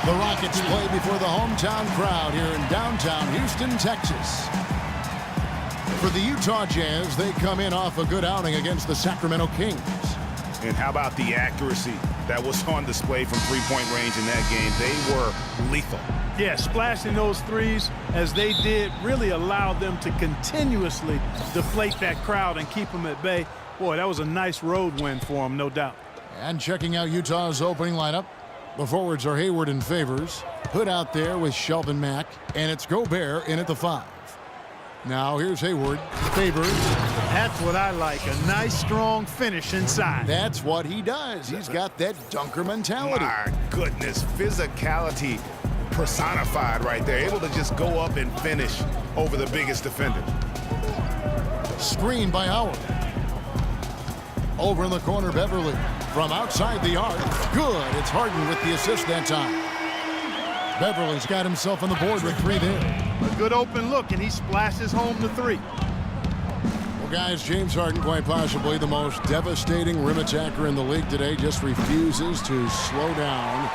The Rockets play before the hometown crowd here in downtown Houston, Texas. For the Utah Jazz, they come in off a good outing against the Sacramento Kings. And how about the accuracy that was on display from three-point range in that game? They were lethal. Yeah, splashing those threes as they did really allowed them to continuously deflate that crowd and keep them at bay. Boy, that was a nice road win for them, no doubt. And checking out Utah's opening lineup, the forwards are Hayward and Favors. Hood out there with Shelvin Mack, and it's Gobert in at the 5. Now here's Hayward, Favors. That's what I like, a nice strong finish inside. That's what he does. He's got that dunker mentality. My goodness, physicality personified right there. Able to just go up and finish over the biggest defender. Screen by Howard. Over in the corner, Beverly. From outside the arc. Good. It's Harden with the assist that time. Beverly's got himself on the board with 3 there. A good open look, and he splashes home the 3. Well, guys, James Harden, quite possibly the most devastating rim attacker in the league today, just refuses to slow down.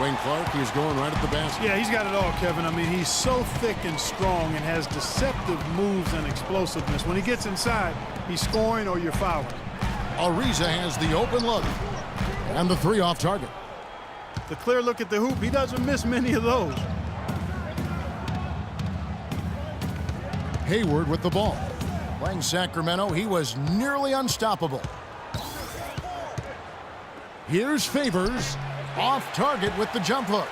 Wayne Clark, he's going right at the basket. Yeah, he's got it all, Kevin. I mean, he's so thick and strong and has deceptive moves and explosiveness. When he gets inside, he's scoring or you're fouling. Ariza has the open look. And the 3 off target. The clear look at the hoop, he doesn't miss many of those. Hayward with the ball. Playing Sacramento, he was nearly unstoppable. Here's Favors. Off target with the jump hook.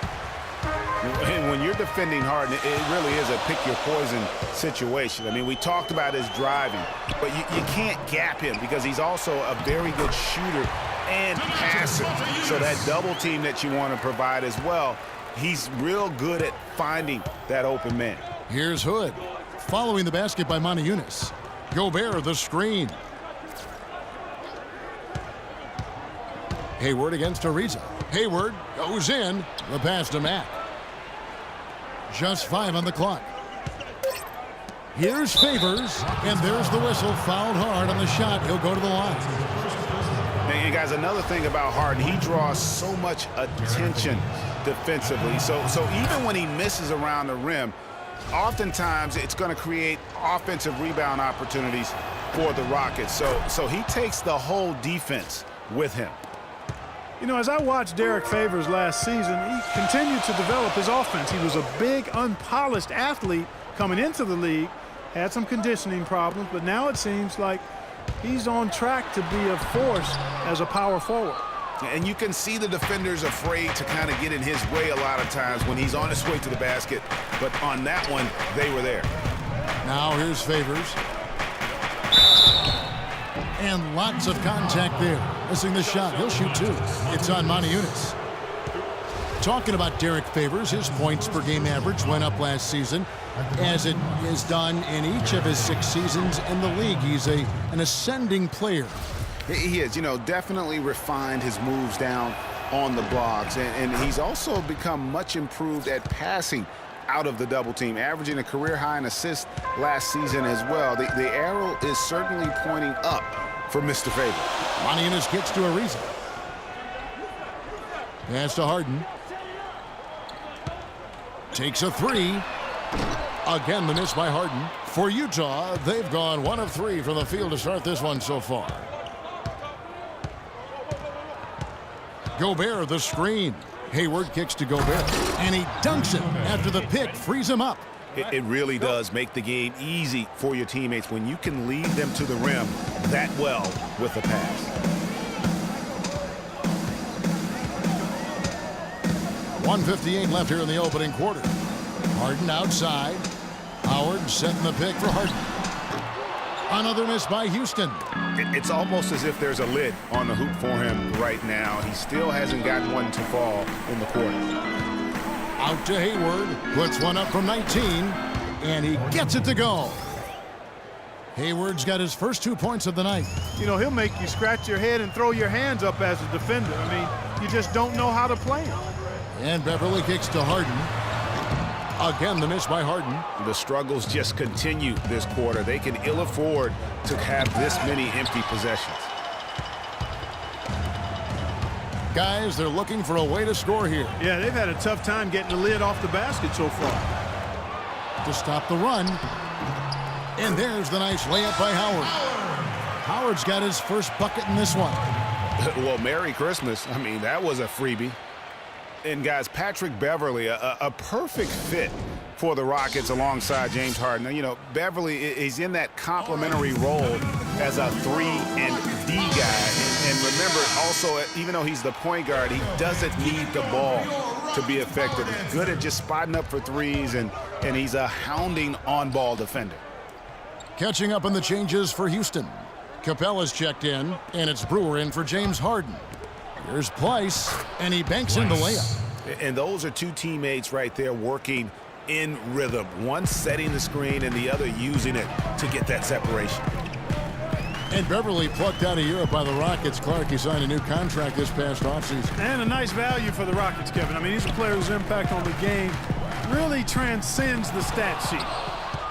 And when you're defending Harden, it really is a pick-your-poison situation. I mean, we talked about his driving, but you can't gap him because he's also a very good shooter and passer. So that double team that you want to provide as well, he's real good at finding that open man. Here's Hood. Following the basket by Montejunas. Gobert, the screen. Hayward against Ariza. Hayward goes in. The pass to Mack. Just 5 on the clock. Here's Favors, and there's the whistle. Fouled hard on the shot. He'll go to the line. And guys, another thing about Harden, he draws so much attention defensively. So even when he misses around the rim, oftentimes it's going to create offensive rebound opportunities for the Rockets. So he takes the whole defense with him. You know, as I watched Derek Favors last season, he continued to develop his offense. He was a big, unpolished athlete coming into the league, had some conditioning problems, but now it seems like he's on track to be a force as a power forward. And you can see the defenders afraid to kind of get in his way a lot of times when he's on his way to the basket. But on that one, they were there. Now here's Favors. And lots of contact there. Missing the shot. He'll shoot 2. It's on Montejunas. Talking about Derek Favors, his points per game average went up last season, as it is done in each of his 6 seasons in the league. He's an ascending player. He is, you know, definitely refined his moves down on the blocks. And he's also become much improved at passing out of the double team, averaging a career high in assists last season as well. The arrow is certainly pointing up for Mr. Favors. Montejunas kicks to Ariza. Pass to Harden. Takes a 3. Again, the miss by Harden. For Utah, they've gone 1 of 3 from the field to start this one so far. Gobert, the screen. Hayward kicks to Gobert, and he dunks it after the pick frees him up. It really does make the game easy for your teammates when you can lead them to the rim that well with a pass. .158 left here in the opening quarter. Harden outside. Howard setting the pick for Harden. Another miss by Houston. It's almost as if there's a lid on the hoop for him right now. He still hasn't gotten one to fall in the quarter. Out to Hayward. Puts one up from 19. And he gets it to go. Hayward's got his first 2 points of the night. You know, he'll make you scratch your head and throw your hands up as a defender. I mean, you just don't know how to play him. And Beverly kicks to Harden. Again, the miss by Harden. The struggles just continue this quarter. They can ill afford to have this many empty possessions. Guys, they're looking for a way to score here. Yeah, they've had a tough time getting the lid off the basket so far. To stop the run. And there's the nice layup by Howard. Howard's got his first bucket in this one. Well, Merry Christmas. I mean, that was a freebie. And, guys, Patrick Beverley, a perfect fit for the Rockets alongside James Harden. Now, you know, Beverley is in that complementary role as a 3 and D guy. And remember, also, even though he's the point guard, he doesn't need the ball to be effective. He's good at just spotting up for threes, and he's a hounding on-ball defender. Catching up on the changes for Houston. Capella's checked in, and it's Brewer in for James Harden. Here's Pleiss, and he banks in the layup. And those are two teammates right there working in rhythm. One setting the screen and the other using it to get that separation. And Beverley plucked out of Europe by the Rockets. Clark, he signed a new contract this past offseason. And a nice value for the Rockets, Kevin. I mean, he's a player whose impact on the game really transcends the stat sheet.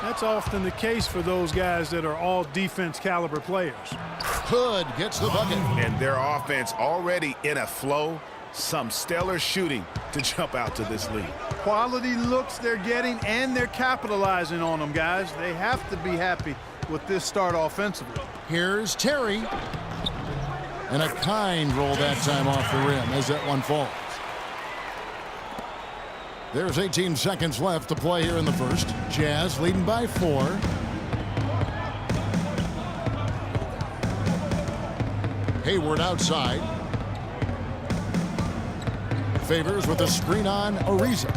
That's often the case for those guys that are all defense caliber players. Hood gets the bucket. And their offense already in a flow. Some stellar shooting to jump out to this lead. Quality looks they're getting, and they're capitalizing on them, guys. They have to be happy with this start offensively. Here's Terry. And a kind roll that time off the rim as that one falls. There's 18 seconds left to play here in the first. Jazz leading by 4. Hayward outside. Favors with a screen on Ariza.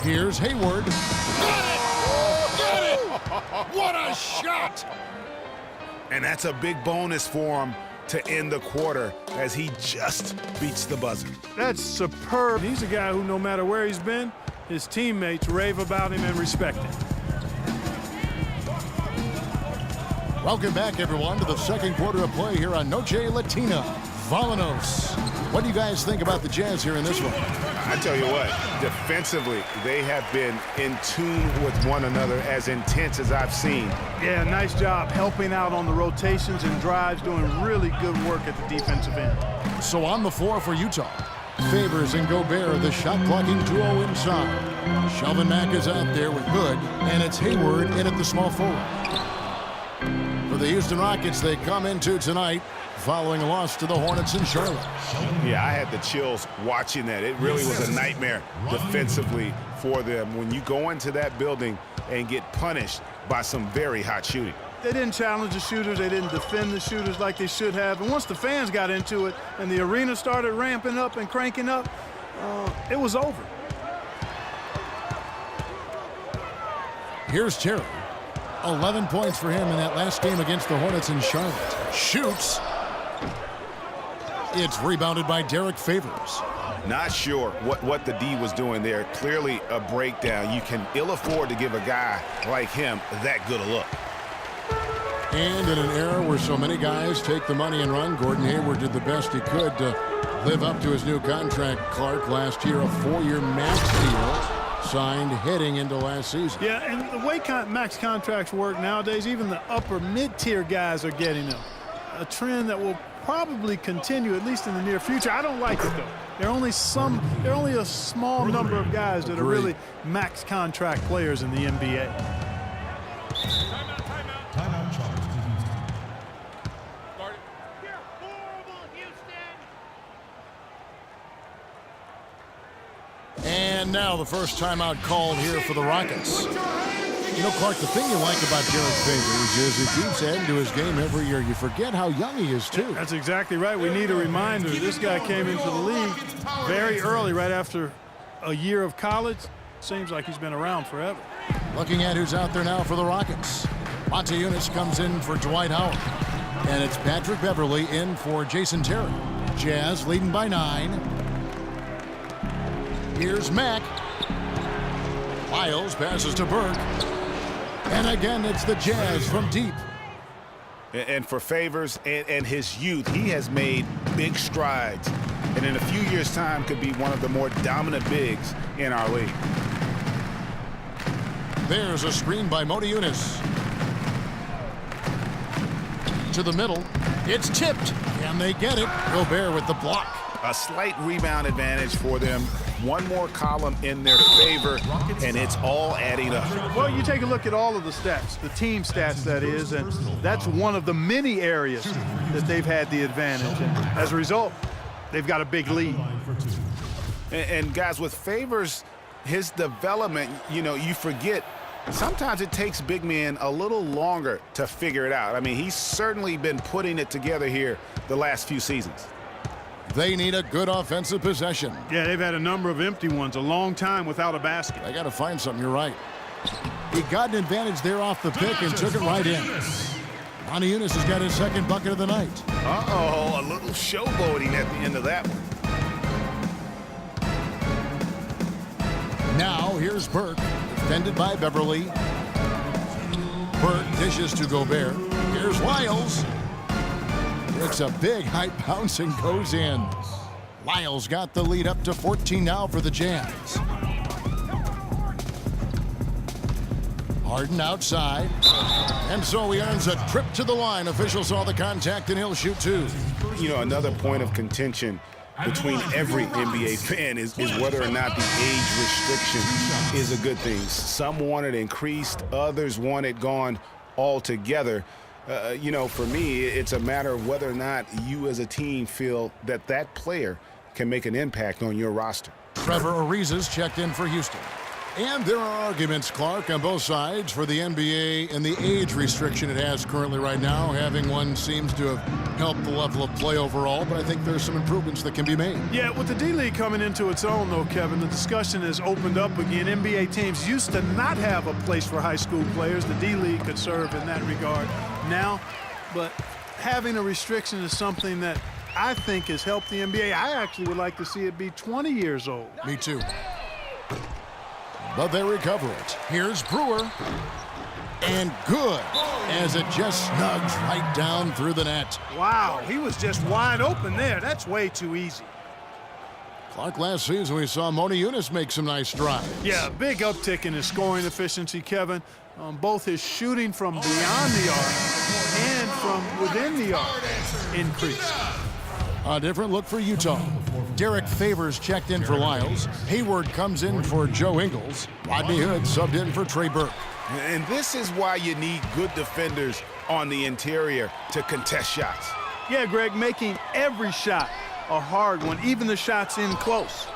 Here's Hayward. Got it! Got it! What a shot! And that's a big bonus for him to end the quarter as he just beats the buzzer. That's superb. He's a guy who, no matter where he's been, his teammates rave about him and respect him. Welcome back, everyone, to the second quarter of play here on Noche Latina. Vallanos. What do you guys think about the Jazz here in this one? I tell you what, defensively, they have been in tune with one another as intense as I've seen. Yeah, nice job helping out on the rotations and drives, doing really good work at the defensive end. So on the floor for Utah, Favors and Gobert, the shot-blocking duo inside. Shelvin Mack is out there with Hood, and it's Hayward in at the small forward. For the Houston Rockets, they come into tonight following a loss to the Hornets in Charlotte. Yeah, I had the chills watching that. It really was a nightmare defensively for them when you go into that building and get punished by some very hot shooting. They didn't challenge the shooters. They didn't defend the shooters like they should have. And once the fans got into it and the arena started ramping up and cranking up, it was over. Here's Terry. 11 points for him in that last game against the Hornets in Charlotte. Shoots. It's rebounded by Derek Favors. Not sure what the D was doing there. Clearly a breakdown. You can ill afford to give a guy like him that good a look. And in an era where so many guys take the money and run, Gordon Hayward did the best he could to live up to his new contract. Clark last year, a 4-year max deal signed heading into last season. Yeah, and the way max contracts work nowadays, even the upper mid-tier guys are getting them. A trend that will probably continue, at least in the near future. I don't like it, though. There are only a small number of guys that are really max contract players in the NBA. And now the first timeout called here for the Rockets. You know, Clark, the thing you like about Derek Favors is he keeps adding to his game every year. You forget how young he is, too. That's exactly right. We need a reminder. This guy came into the league very early, right after a year of college. Seems like he's been around forever. Looking at who's out there now for the Rockets. Montezumas comes in for Dwight Howard. And it's Patrick Beverley in for Jason Terry. Jazz leading by 9. Here's Mack. Miles passes to Burke. And again, it's the Jazz from deep. And for Favors and his youth, he has made big strides. And in a few years' time, could be one of the more dominant bigs in our league. There's a screen by Montezumas. To the middle. It's tipped. Can they get it? Gobert with the block. A slight rebound advantage for them. One more column in their favor, and it's all adding up. Well, you take a look at all of the stats, the team stats, that is, and that's one of the many areas that they've had the advantage. And as a result, they've got a big lead. And guys, with Favors, his development, you forget, sometimes it takes big men a little longer to figure it out. I mean, he's certainly been putting it together here the last few seasons. They need a good offensive possession. Yeah, they've had a number of empty ones, a long time without a basket. They got to find something. You're right. He got an advantage there off the pick and took it right in. Monty Eunice has got his second bucket of the night. Uh-oh, a little showboating at the end of that one. Now here's Burke, defended by Beverly. Burke dishes to Gobert. Here's Lyles. It's a big high bounce and goes in. Lyles got the lead up to 14 now for the Jazz. Harden outside. And so he earns a trip to the line. Officials saw the contact and he'll shoot two. Another point of contention between every NBA fan is whether or not the age restriction is a good thing. Some want it increased, others want it gone altogether. For me, it's a matter of whether or not you as a team feel that that player can make an impact on your roster. Trevor Ariza's checked in for Houston. And there are arguments, Clark, on both sides for the NBA and the age restriction it has currently right now. Having one seems to have helped the level of play overall, but I think there's some improvements that can be made. Yeah, with the D-League coming into its own, though, Kevin, the discussion has opened up again. NBA teams used to not have a place for high school players. The D-League could serve in that regard now, but having a restriction is something that I think has helped the NBA. I actually would like to see it be 20 years old. Me too. But they recover it. Here's Brewer. And good, as it just snugs right down through the net. Wow, he was just wide open there. That's way too easy. Clark, last season we saw Monty Eunice make some nice strides. Yeah, big uptick in his scoring efficiency, Kevin. Both his shooting from beyond the arc and from within the arc increased. A different look for Utah. Derek Favors checked in for Lyles. Hayward comes in for Joe Ingles. Rodney Hood subbed in for Trey Burke. And this is why you need good defenders on the interior to contest shots. Yeah, Greg, making every shot a hard one, even the shots in close.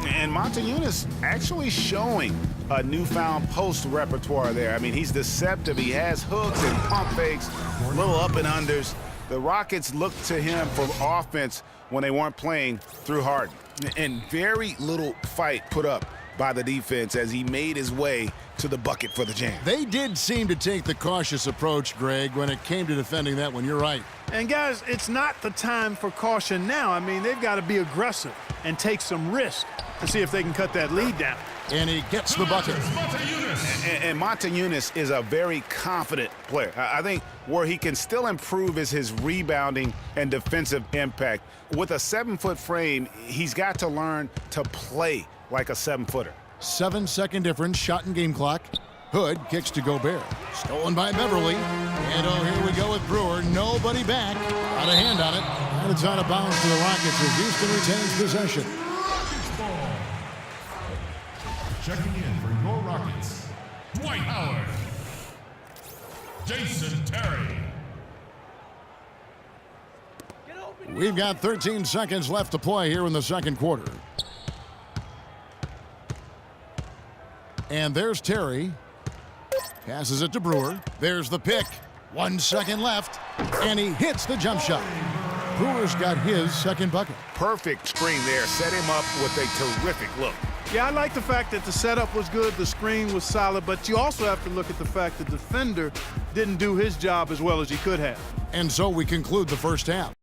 And Monty Eunice actually showing a newfound post repertoire there. I mean, he's deceptive. He has hooks and pump fakes, little up and unders. The Rockets looked to him for offense when they weren't playing through Harden. And very little fight put up by the defense as he made his way to the bucket for the Jam. They did seem to take the cautious approach, Greg, when it came to defending that one. You're right. And, guys, it's not the time for caution now. I mean, they've got to be aggressive and take some risk to see if they can cut that lead down. And he gets the bucket. And Monty Eunice is a very confident player. I think where he can still improve is his rebounding and defensive impact. With a 7-foot frame, he's got to learn to play like a 7-footer. 7-second difference, shot and game clock. Hood kicks to Gobert. Stolen by Beverly. And here we go with Brewer. Nobody back. Got a hand on it. And it's out of bounds for the Rockets as Houston retains possession. Checking in for your Rockets, Dwight Howard, Jason Terry. We've got 13 seconds left to play here in the second quarter. And there's Terry. Passes it to Brewer. There's the pick. 1 second left. And he hits the jump shot. Brewer's got his second bucket. Perfect screen there. Set him up with a terrific look. Yeah, I like the fact that the setup was good, the screen was solid, but you also have to look at the fact the defender didn't do his job as well as he could have. And so we conclude the first half.